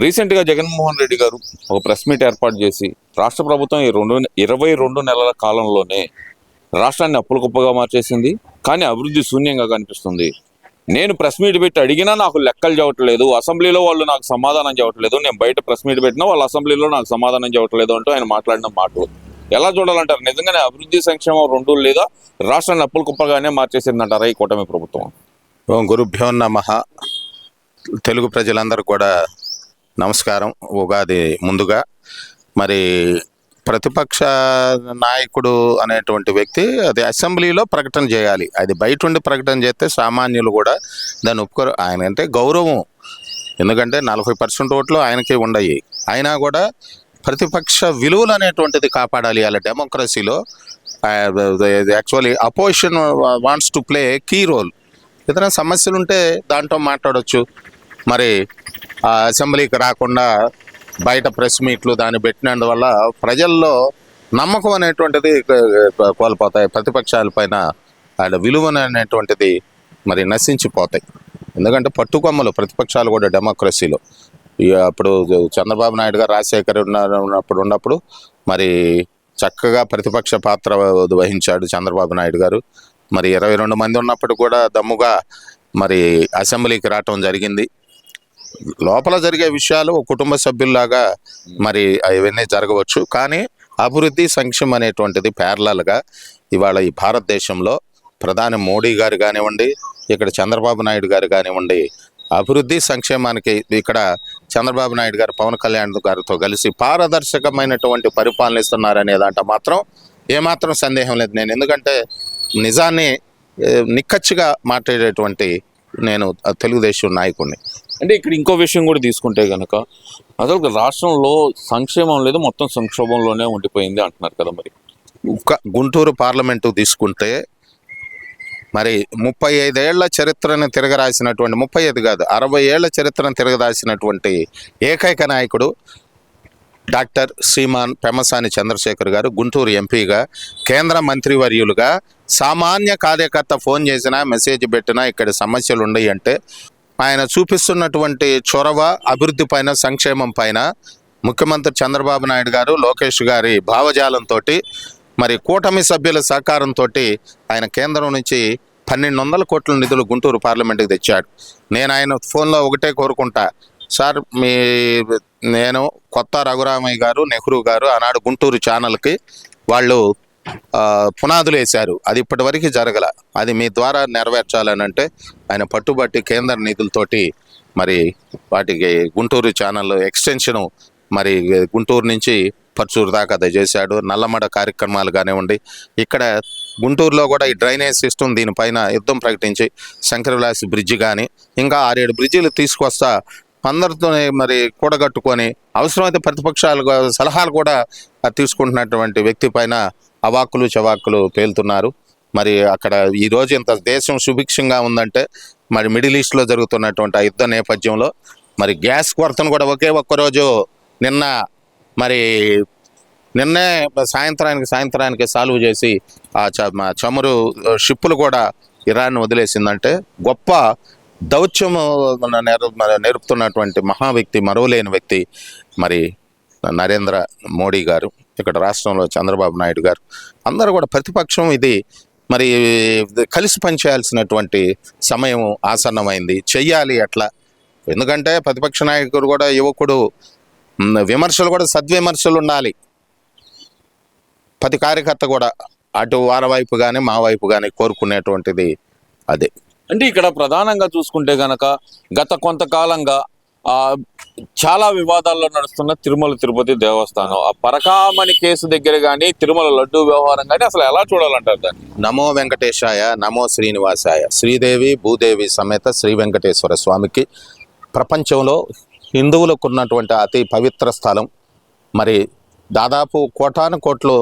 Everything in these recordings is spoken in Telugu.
రీసెంట్గా జగన్మోహన్ రెడ్డి గారు ఒక ప్రెస్ మీట్ ఏర్పాటు చేసి రాష్ట్ర ప్రభుత్వం ఈ 22 నెలల కాలంలోనే రాష్ట్రాన్ని అప్పుల కుప్పగా మార్చేసింది, కానీ అభివృద్ధి శూన్యంగా కనిపిస్తుంది. నేను ప్రెస్ మీట్ పెట్టి అడిగినా నాకు లెక్కలు చెప్పట్లేదు, అసెంబ్లీలో వాళ్ళు నాకు సమాధానం చెప్పట్లేదు, నేను బయట ప్రెస్ మీట్ పెట్టినా వాళ్ళు అసెంబ్లీలో నాకు సమాధానం చెప్పట్లేదు అంటూ ఆయన మాట్లాడిన మాటలు ఎలా చూడాలంటారు? నిజంగానే అభివృద్ధి సంక్షేమం రెండు లేదా రాష్ట్రాన్ని అప్పుల కుప్పగానే మార్చేసిందంటారా ఈ కూటమి ప్రభుత్వం? ఓం గురుభ్యో నమః. తెలుగు ప్రజలందరూ కూడా నమస్కారం. ఉగాది ముందుగా మరి ప్రతిపక్ష నాయకుడు అనేటువంటి వ్యక్తి అది అసెంబ్లీలో ప్రకటన చేయాలి. అది బయట ఉండి ప్రకటన చేస్తే సామాన్యులు కూడా దాన్ని ఒప్పుకోరు. ఆయన అంటే గౌరవం, ఎందుకంటే 40% ఓట్లు ఆయనకే ఉండయి. అయినా కూడా ప్రతిపక్ష విలువలు అనేటువంటిది కాపాడాలి. అలా డెమోక్రసీలో actually opposition wants to play key role. ఏదైనా సమస్యలు ఉంటే దాంట్లో మాట్లాడవచ్చు. మరి ఆ అసెంబ్లీకి రాకుండా బయట ప్రెస్ మీట్లు దాన్ని పెట్టినందువల్ల ప్రజల్లో నమ్మకం అనేటువంటిది కోల్పోతాయి. ప్రతిపక్షాల పైన వాళ్ళ విలువ అనేటువంటిది మరి నశించిపోతాయి. ఎందుకంటే పట్టుకొమ్మలు ప్రతిపక్షాలు కూడా డెమోక్రసీలో. అప్పుడు చంద్రబాబు నాయుడు గారు రాజశేఖర్ ఉన్నప్పుడు మరి చక్కగా ప్రతిపక్ష పాత్ర వహించాడు చంద్రబాబు నాయుడు గారు. మరి 22 మంది ఉన్నప్పుడు కూడా దమ్ముగా మరి అసెంబ్లీకి రావటం జరిగింది. లోపల జరిగే విషయాలు కుటుంబ సభ్యుల్లాగా మరి ఇవన్నీ జరగవచ్చు, కానీ అభివృద్ధి సంక్షేమం అనేటువంటిది ప్యారలల్గా ఇవాళ ఈ భారతదేశంలో ప్రధాని మోడీ గారు కానివ్వండి, ఇక్కడ చంద్రబాబు నాయుడు గారు కానివ్వండి, అభివృద్ధి సంక్షేమానికి ఇక్కడ చంద్రబాబు నాయుడు గారు పవన్ కళ్యాణ్ గారితో కలిసి పారదర్శకమైనటువంటి పరిపాలన ఇస్తున్నారనే దాంట్లో మాత్రం ఏమాత్రం సందేహం లేదు. నేను ఎందుకంటే నిజాన్ని నిక్కచ్చిగా మాట్లాడేటువంటి నేను తెలుగుదేశం నాయకుడిని. అంటే ఇక్కడ ఇంకో విషయం కూడా తీసుకుంటే కనుక అసలు రాష్ట్రంలో సంక్షేమం లేదు, మొత్తం సంక్షోభంలోనే ఉండిపోయింది అంటున్నారు కదా. మరి గుంటూరు పార్లమెంటు తీసుకుంటే మరి 35 ఏళ్ల చరిత్రను తిరగరాసినటువంటి, 35 కాదు 60 ఏళ్ల చరిత్రను తిరగరాసినటువంటి ఏకైక నాయకుడు డాక్టర్ శ్రీమాన్ పెమ్మసాని చంద్రశేఖర్ గారు. గుంటూరు ఎంపీగా, కేంద్ర మంత్రివర్యులుగా సామాన్య కార్యకర్త ఫోన్ చేసినా మెసేజ్ పెట్టినా ఇక్కడ సమస్యలు ఉన్నాయి అంటే ఆయన చూపిస్తున్నటువంటి చొరవ అభివృద్ధి పైన, సంక్షేమం పైన ముఖ్యమంత్రి చంద్రబాబు నాయుడు గారు, లోకేష్ గారి భావజాలంతో మరి కూటమి సభ్యుల సహకారంతో ఆయన కేంద్రం నుంచి 1200 కోట్ల నిధులు గుంటూరు పార్లమెంటుకి తెచ్చాడు. నేను ఆయన ఫోన్లో ఒకటే కోరుకుంటా, సార్ నేను కొత్త రఘురామయ్య గారు, నెహ్రూ గారు ఆనాడు గుంటూరు ఛానల్కి వాళ్ళు పునాదులు వేశారు. అది ఇప్పటివరకు జరగల. అది మీ ద్వారా నెరవేర్చాలని అంటే ఆయన పట్టుబట్టి కేంద్ర నిధులతోటి మరి వాటికి గుంటూరు ఛానల్ ఎక్స్టెన్షను మరి గుంటూరు నుంచి పర్చూరు దాకా అది చేశాడు. నల్లమడ కార్యక్రమాలు కానివ్వండి, ఇక్కడ గుంటూరులో కూడా ఈ డ్రైనేజ్ సిస్టమ్ దీనిపైన యుద్ధం ప్రకటించి శంకరవిలాస్ బ్రిడ్జి కానీ ఇంకా 6-7 బ్రిడ్జిలు తీసుకొస్తా అందరితోనే మరి కూడగట్టుకొని అవసరమైతే ప్రతిపక్షాలు సలహాలు కూడా తీసుకుంటున్నటువంటి వ్యక్తి పైన అవాక్కులు చవాక్కులు పేలుతున్నారు. మరి అక్కడ ఈరోజు ఇంత దేశం సుభిక్షంగా ఉందంటే మరి మిడిల్ ఈస్ట్లో జరుగుతున్నటువంటి ఆ యుద్ధ నేపథ్యంలో మరి గ్యాస్ కొరతను కూడా ఒక్కరోజు నిన్నే సాయంత్రానికి సాల్వ్ చేసి ఆ చమురు షిప్పులు కూడా ఇరాన్ వదిలేసిందంటే గొప్ప దౌత్యము నేర్పుతున్నటువంటి మహా వ్యక్తి, మరువలేని వ్యక్తి మరి నరేంద్ర మోడీ గారు. ఇక్కడ రాష్ట్రంలో చంద్రబాబు నాయుడు గారు అందరూ కూడా ప్రతిపక్షం ఇది మరి కలిసి పనిచేయాల్సినటువంటి సమయం ఆసన్నమైంది. చెయ్యాలి అట్లా. ఎందుకంటే ప్రతిపక్ష నాయకుడు కూడా యువకుడు, విమర్శలు కూడా సద్విమర్శలు ఉండాలి. ప్రతి కార్యకర్త కూడా అటు వారి వైపు కానీ మా వైపు కానీ కోరుకునేటువంటిది అదే. అంటే ఇక్కడ ప్రధానంగా చూసుకుంటే గనక గత కొంతకాలంగా చాలా వివాదాల్లో నడుస్తున్న తిరుమల తిరుపతి దేవస్థానం ఆ పరకామణి కేసు దగ్గర కానీ తిరుమల లడ్డూ వ్యవహారం కానీ అసలు ఎలా చూడాలంటారు దాన్ని? నమో వెంకటేశాయ, నమో శ్రీనివాసాయ. శ్రీదేవి భూదేవి సమేత శ్రీ వెంకటేశ్వర స్వామికి ప్రపంచంలో హిందువులకు ఉన్నటువంటి అతి పవిత్ర స్థలం. మరి దాదాపు కోట్లు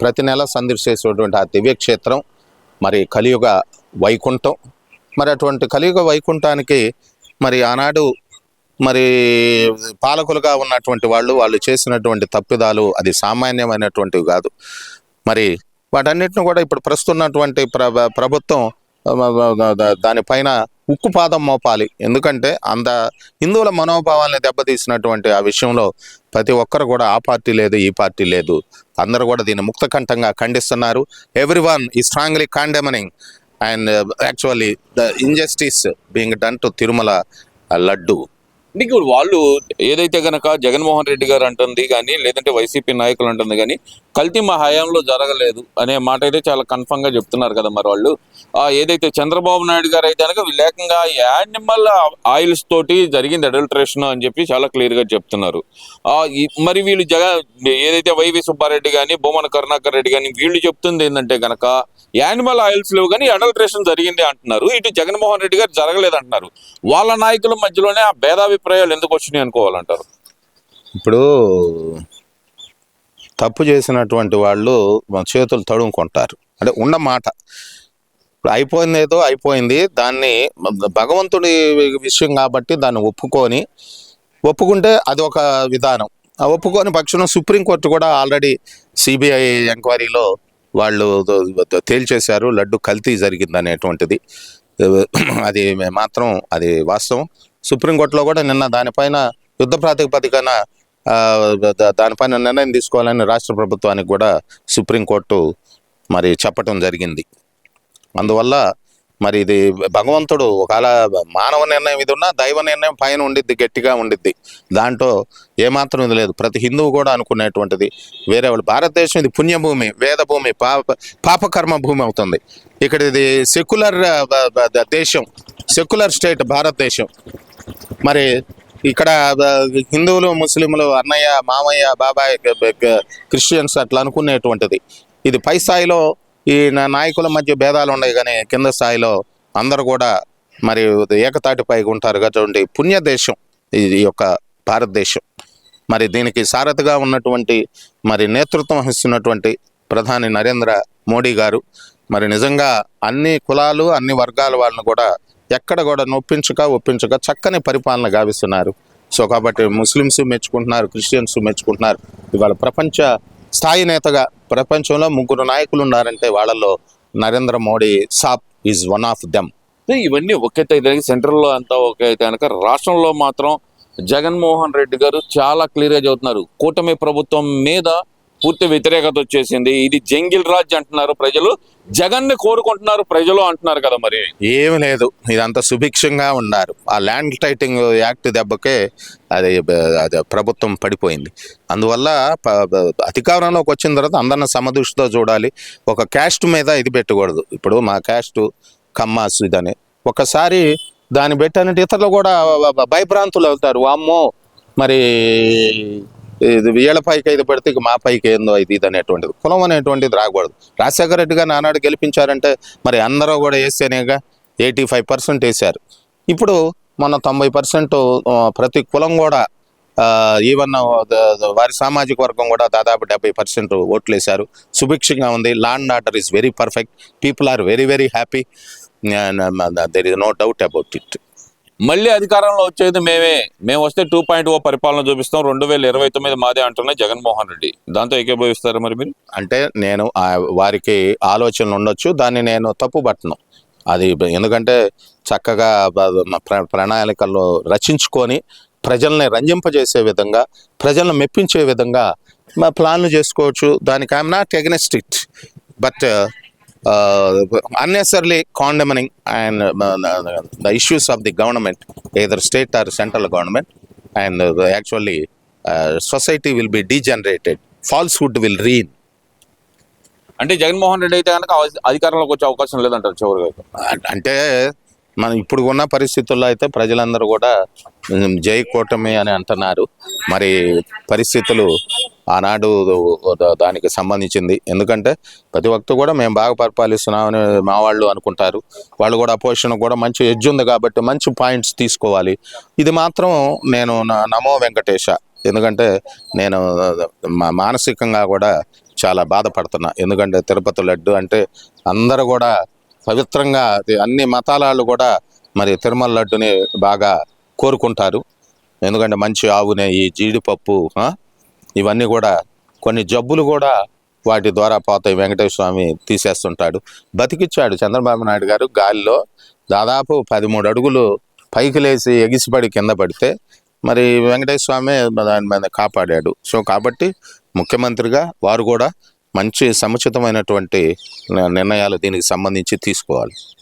ప్రతి నెల సందర్శించేటువంటి ఆ దివ్యక్షేత్రం మరి కలియుగ వైకుంఠం. మరి అటువంటి కలియుగ వైకుంఠానికి మరి ఆనాడు మరి పాలకులుగా ఉన్నటువంటి వాళ్ళు చేసినటువంటి తప్పిదాలు అది సామాన్యమైనటువంటివి కాదు. మరి వాటన్నిటిని కూడా ఇప్పుడు ప్రస్తున్నటువంటి ప్రభుత్వం దానిపైన ఉక్కుపాదం మోపాలి. ఎందుకంటే హిందువుల మనోభావాల్ని దెబ్బతీసినటువంటి ఆ విషయంలో ప్రతి ఒక్కరు కూడా ఆ పార్టీ లేదు ఈ పార్టీ లేదు, అందరూ కూడా దీన్ని ముక్తకంఠంగా ఖండిస్తున్నారు. Everyone is strongly condemning and actually the injustice being done to Tirumala laddu. నీకు వాళ్ళు ఏదైతే గనక జగన్మోహన్ రెడ్డి గారు అంటుంది కానీ, లేదంటే వైసీపీ నాయకులు అంటుంది కానీ, కల్తీ మా హయాంలో జరగలేదు అనే మాట అయితే చాలా కన్ఫర్మ్ గా చెప్తున్నారు కదా మరి వాళ్ళు. ఏదైతే చంద్రబాబు నాయుడు గారు అయితే కనుక లేకంగా యానిమల్ ఆయిల్స్ తోటి జరిగింది అడల్ట్రేషన్ అని చెప్పి చాలా క్లియర్ గా చెప్తున్నారు. మరి వీళ్ళు ఏదైతే వైవి సుబ్బారెడ్డి కానీ, బొమ్మన కరుణాకర్ రెడ్డి కానీ వీళ్ళు చెప్తుంది ఏంటంటే గనక యానిమల్ ఆయిల్స్ లేవు కానీ అడల్ట్రేషన్ జరిగింది అంటున్నారు. ఇటు జగన్మోహన్ రెడ్డి గారు జరగలేదు అంటున్నారు. వాళ్ళ నాయకుల మధ్యలోనే ఆ భేదాభిప్రాయాలు ఎందుకు వచ్చినాయి అనుకోవాలంటారు? ఇప్పుడు తప్పు చేసినటువంటి వాళ్ళు చేతులు తడుముకుంటారు, అంటే ఉన్నమాట. ఇప్పుడు అయిపోయింది ఏదో అయిపోయింది, దాన్ని భగవంతుడి విషయం కాబట్టి దాన్ని ఒప్పుకుంటే అది ఒక విధానం. ఒప్పుకొని పక్షం సుప్రీంకోర్టు కూడా ఆల్రెడీ సిబిఐ ఎంక్వైరీలో వాళ్ళు తేల్చేశారు లడ్డు కల్తీ జరిగింది అనేటువంటిది. అది మాత్రం అది వాస్తవం. సుప్రీంకోర్టులో కూడా నిన్న దానిపైన యుద్ధ ప్రాతిపదికన దానిపైన నిర్ణయం తీసుకోవాలని రాష్ట్ర ప్రభుత్వానికి కూడా సుప్రీంకోర్టు మరి చెప్పటం జరిగింది. అందువల్ల మరి ఇది భగవంతుడు ఒకవేళ మానవ నిర్ణయం ఇది ఉన్నా దైవ నిర్ణయం పైన ఉండిద్ది, గట్టిగా ఉండిద్ది. దాంట్లో ఏమాత్రం ఇది లేదు. ప్రతి హిందువు కూడా అనుకునేటువంటిది వేరే వాళ్ళు. భారతదేశం ఇది పుణ్యభూమి, వేదభూమి, పాపకర్మ భూమి అవుతుంది. ఇక్కడ ఇది సెక్యులర్ దేశం, సెక్యులర్ స్టేట్ భారతదేశం. మరి ఇక్కడ హిందువులు ముస్లింలు అన్నయ్య మామయ్య బాబాయ్ క్రిస్టియన్స్ అట్లా అనుకునేటువంటిది. ఇది పై స్థాయిలో ఈ నాయకుల మధ్య భేదాలు ఉన్నాయి కానీ కింద స్థాయిలో అందరూ కూడా మరి ఏకతాటిపై ఉంటారు కాబట్టి పుణ్య దేశం ఈ యొక్క భారతదేశం. మరి దీనికి సారథిగా ఉన్నటువంటి మరి నేతృత్వం వహిస్తున్నటువంటి ప్రధాని నరేంద్ర మోడీ గారు మరి నిజంగా అన్ని కులాలు అన్ని వర్గాల వాళ్ళని కూడా ఎక్కడ కూడా ఒప్పించక చక్కని పరిపాలన గావిస్తున్నారు. సో కాబట్టి ముస్లిమ్స్ మెచ్చుకుంటున్నారు, క్రిస్టియన్స్ మెచ్చుకుంటున్నారు. ఇవాళ ప్రపంచ స్థాయి నేతగా ప్రపంచంలో 3 నాయకులు ఉన్నారంటే వాళ్ళలో నరేంద్ర మోడీ సాప్ ఈజ్ వన్ ఆఫ్ దెమ్. ఇవన్నీ ఒకే సెంట్రల్లో అంతా ఒకే అయితే కనుక రాష్ట్రంలో మాత్రం జగన్మోహన్ రెడ్డి గారు చాలా క్లియర్ గా చెబుతున్నారు, కూటమి ప్రభుత్వం మీద పూర్తి వ్యతిరేకత వచ్చేసింది, ఇది జంగిల్ రాజ్ అంటున్నారు ప్రజలు, జగన్ ని కోరుకుంటున్నారు ప్రజలు అంటున్నారు కదా. మరి ఏమి లేదు, ఇదంతా సుభిక్షంగా ఉన్నారు. ఆ ల్యాండ్ టైటింగ్ యాక్ట్ దెబ్బకే అది ప్రభుత్వం పడిపోయింది. అందువల్ల అధికారంలోకి వచ్చిన తర్వాత అందరిని సమదృష్టితో చూడాలి. ఒక క్యాస్ట్ మీద ఇది పెట్టకూడదు. ఇప్పుడు మా క్యాస్ట్ కమ్మాస్ ఇదని ఒకసారి దాన్ని పెట్టానంటే ఇతరులు కూడా భయభ్రాంతులు అవుతారు. వామ్మో మరి ఇది వీళ్ళ పైకి ఇది పడితే ఇక మా పైకి ఏందో ఇది అనేటువంటిది, కులం అనేటువంటిది రాకూడదు. రాజశేఖర రెడ్డి గారిని ఆనాడు గెలిపించారంటే మరి అందరూ కూడా వేస్తేనేగా 85% వేశారు. ఇప్పుడు మన 90% ప్రతి కులం కూడా ఈవెన్ వారి సామాజిక వర్గం కూడా దాదాపు 70% ఓట్లు వేశారు. సుభిక్షంగా ఉంది. Law and order is very perfect. People are very very happy. There is no doubt about it. మళ్ళీ అధికారంలో వచ్చేది మేము వస్తే 2.0 పరిపాలన చూపిస్తాం, 2029 మాదే అంటున్నా జగన్మోహన్ రెడ్డి. దాంతో ఏకీభవిస్తారా మరి మీరు? అంటే నేను వారికి ఆలోచనలు ఉండొచ్చు, దాన్ని నేను తప్పుపట్టను. అది ఎందుకంటే చక్కగా ప్రణాళికల్లో రచించుకొని ప్రజల్ని రంజింపజేసే విధంగా, ప్రజలను మెప్పించే విధంగా ప్లాన్లు చేసుకోవచ్చు. దానికి I'm not against it, but unnecessarily condemning and the issues of the government, either state or central government, and actually society will be degenerated, falsehood will reign. అంటే జగన్మోహన్ రెడ్డి అయితే కనుక అధికారంలోకి వచ్చే అవకాశం లేదంటారు చివరిగా. అంటే మనం ఇప్పుడు ఉన్న పరిస్థితుల్లో అయితే ప్రజలందరూ కూడా జై కూటమి అని అంటున్నారు. మరి పరిస్థితులు ఆనాడు దానికి సంబంధించింది. ఎందుకంటే ప్రతి ఒక్కరు కూడా మేము బాగా పరిపాలిస్తున్నామని మా వాళ్ళు అనుకుంటారు. వాళ్ళు కూడా అపోజిషన్ కూడా మంచి ఎడ్జ్ ఉంది కాబట్టి మంచి పాయింట్స్ తీసుకోవాలి. ఇది మాత్రం నేను నమో వెంకటేశ, ఎందుకంటే నేను మానసికంగా కూడా చాలా బాధపడుతున్నా. ఎందుకంటే తిరుపతి లడ్డు అంటే అందరూ కూడా పవిత్రంగా అన్ని మతాల వాళ్ళు కూడా మరి తిరుమల లడ్డుని బాగా కోరుకుంటారు. ఎందుకంటే మంచి ఆవు నెయ్యి, జీడిపప్పు, ఇవన్నీ కూడా కొన్ని జబ్బులు కూడా వాటి ద్వారా పోతాయి. వెంకటేశ్వర స్వామి తీసేస్తుంటాడు. బతికిచ్చాడు చంద్రబాబు నాయుడు గారు. గాలిలో దాదాపు 13 అడుగులు పైకి లేచి ఎగిసిపడి కింద పడితే మరి వెంకటేశ్వర స్వామి దాని మీద కాపాడాడు. సో కాబట్టి ముఖ్యమంత్రిగా వారు కూడా మంచి సముచితమైనటువంటి నిర్ణయాలు దీనికి సంబంధించి తీసుకోవాలి.